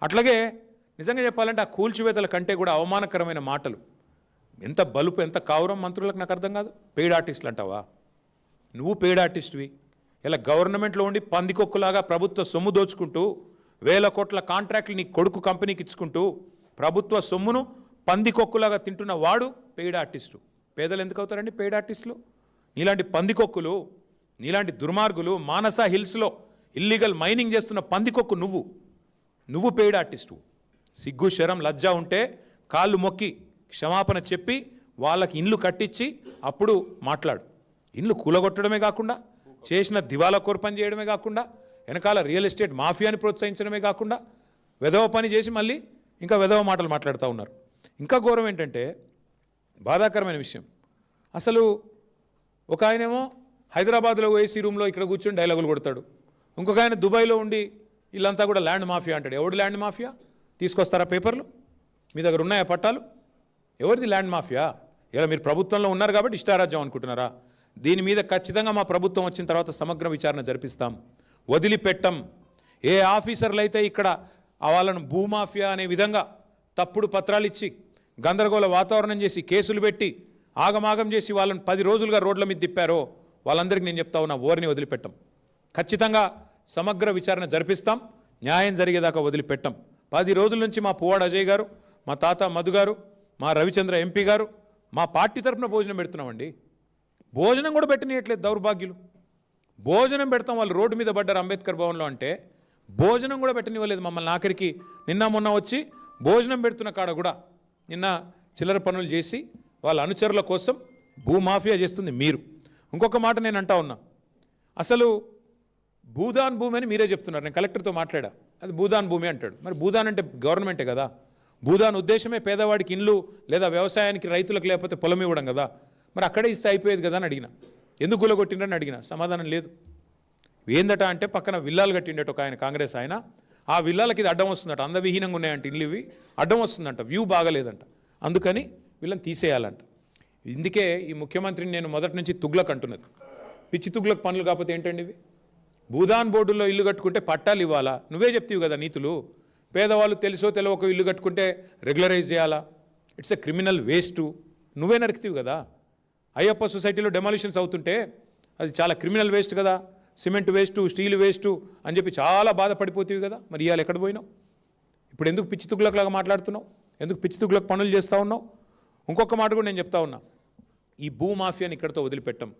అట్లాగే నిజంగా చెప్పాలంటే ఆ కూల్చివేతల కంటే కూడా అవమానకరమైన మాటలు, ఎంత బలుపు ఎంత కావురం మంత్రులకు నాకు అర్థం కాదు. పెయిడ్ ఆర్టిస్టులు అంటావా? నువ్వు పెయిడ్ ఆర్టిస్ట్వి. ఇలా గవర్నమెంట్లో ఉండి పందికొక్కులాగా ప్రభుత్వ సొమ్ము దోచుకుంటూ వేల కోట్ల కాంట్రాక్ట్లు నీ కొడుకు కంపెనీకి ఇచ్చుకుంటూ ప్రభుత్వ సొమ్మును పందికొక్కులాగా తింటున్న వాడు పెయిడ్ ఆర్టిస్టు. పేదలు ఎందుకు అవుతారండి పెయిడ్ ఆర్టిస్టులు? నీలాంటి పందికొక్కులు, నీలాంటి దుర్మార్గులు మానస హిల్స్లో ఇల్లీగల్ మైనింగ్ చేస్తున్న పందికొక్కు నువ్వు పెయిడ్ ఆర్టిస్టు. సిగ్గు శరం లజ్జ ఉంటే కాళ్ళు మొక్కి క్షమాపణ చెప్పి వాళ్ళకి ఇండ్లు కట్టించి అప్పుడు మాట్లాడు. ఇండ్లు కూలగొట్టడమే కాకుండా చేసిన దివాలా కోరు పని చేయడమే కాకుండా వెనకాల రియల్ ఎస్టేట్ మాఫియాని ప్రోత్సహించడమే కాకుండా వెధవ పని చేసి మళ్ళీ ఇంకా వెధవ మాటలు మాట్లాడుతూ ఉన్నారు. ఇంకా ఘోరం ఏంటంటే బాధాకరమైన విషయం, అసలు ఒక ఆయనేమో హైదరాబాద్లో ఏసీ రూమ్లో ఇక్కడ కూర్చొని డైలాగులు కొడతాడు, ఇంకొక ఆయన దుబాయ్లో ఉండి వీళ్ళంతా కూడా ల్యాండ్ మాఫియా అంటాడు. ఎవడు ల్యాండ్ మాఫియా? తీసుకొస్తారా పేపర్లు? మీ దగ్గర ఉన్నాయా పట్టాలు? ఎవరిది ల్యాండ్ మాఫియా? ఇలా మీరు ప్రభుత్వంలో ఉన్నారు కాబట్టి ఇష్టారాజ్యం అనుకుంటున్నారా? దీని మీద ఖచ్చితంగా మా ప్రభుత్వం వచ్చిన తర్వాత సమగ్ర విచారణ జరిపిస్తాం, వదిలిపెట్టం. ఏ ఆఫీసర్లు అయితే ఇక్కడ వాళ్ళను భూమాఫియా అనే విధంగా తప్పుడు పత్రాలు ఇచ్చి గందరగోళ వాతావరణం చేసి కేసులు పెట్టి ఆగమాగం చేసి వాళ్ళని 10 రోజులుగా రోడ్ల మీద తిప్పారో వాళ్ళందరికీ నేను చెప్తా ఉన్నా, ఓరిని వదిలిపెట్టం. ఖచ్చితంగా సమగ్ర విచారణ జరిపిస్తాం, న్యాయం జరిగేదాకా వదిలిపెట్టం. 10 రోజుల నుంచి మా పువ్వాడ అజయ్ గారు, మా తాత మధు గారు, మా రవిచంద్ర ఎంపీ గారు మా పార్టీ తరఫున భోజనం పెడుతున్నామండి. భోజనం కూడా పెట్టనీయట్లేదు దౌర్భాగ్యులు. భోజనం పెడతాం, వాళ్ళు రోడ్డు మీద పడ్డారు అంబేద్కర్ భవన్లో అంటే భోజనం కూడా పెట్టనివ్వలేదు మమ్మల్ని. ఆఖరికి నిన్న మొన్న వచ్చి భోజనం పెడుతున్న కాడ కూడా నిన్న చిల్లర పనులు చేసి వాళ్ళ అనుచరుల కోసం భూమాఫియా చేస్తుంది మీరు. ఇంకొక మాట నేను అంటా ఉన్నా, అసలు భూదాన్ భూమి అని మీరే చెప్తున్నారు. నేను కలెక్టర్తో మాట్లాడా, అది భూదాన్ భూమి అంటాడు. మరి భూదాన్ అంటే గవర్నమెంటే కదా. భూదాన్ ఉద్దేశమే పేదవాడికి ఇండ్లు లేదా వ్యవసాయానికి రైతులకు లేకపోతే పొలం ఇవ్వడం కదా. మరి అక్కడే ఇస్తే అయిపోయేది కదా అని అడిగిన. ఎందుకు గులగొట్టిండ్రని అడిగిన, సమాధానం లేదు. ఏందట అంటే పక్కన విల్లాలు కట్టిండట ఒక ఆయన, కాంగ్రెస్ ఆయన. ఆ విల్లాలకి ఇది అడ్డం వస్తుందట, అందవిహీనంగా ఉన్నాయంట ఇల్లు, ఇవి అడ్డం వస్తుందంట, వ్యూ బాగలేదంట, అందుకని వీళ్ళని తీసేయాలంట. ఇందుకే ఈ ముఖ్యమంత్రిని నేను మొదటి నుంచి తుగ్లక్ అంటున్నది. పిచ్చి తుగ్లక్ పనులు కాకపోతే ఏంటండి ఇవి? భూదాన్ బోర్డుల్లో ఇల్లు కట్టుకుంటే పట్టాలు ఇవ్వాలా? నువ్వే చెప్తావు కదా నీతులు. పేదవాళ్ళు తెలుసో తెలియక ఇల్లు కట్టుకుంటే రెగ్యులరైజ్ చేయాలా? It's a criminal waste. నువ్వే నరికితీవు కదా. అయ్యప్ప సొసైటీలో డెమాలిషన్స్ అవుతుంటే అది చాలా క్రిమినల్ వేస్ట్ కదా, సిమెంట్ వేస్టు, స్టీల్ వేస్టు అని చెప్పి చాలా బాధపడిపోతీవి కదా. మరి ఇవాళ ఎక్కడ పోయినావు? ఇప్పుడు ఎందుకు పిచ్చి తుగ్లక్లాగా మాట్లాడుతున్నావు? ఎందుకు పిచ్చి తుగ్లక్ పనులు చేస్తూ ఉన్నావు? ఇంకొక మాట కూడా నేను చెప్తా ఉన్నా, ఈ భూమాఫియాని ఇక్కడితో వదిలిపెట్టం.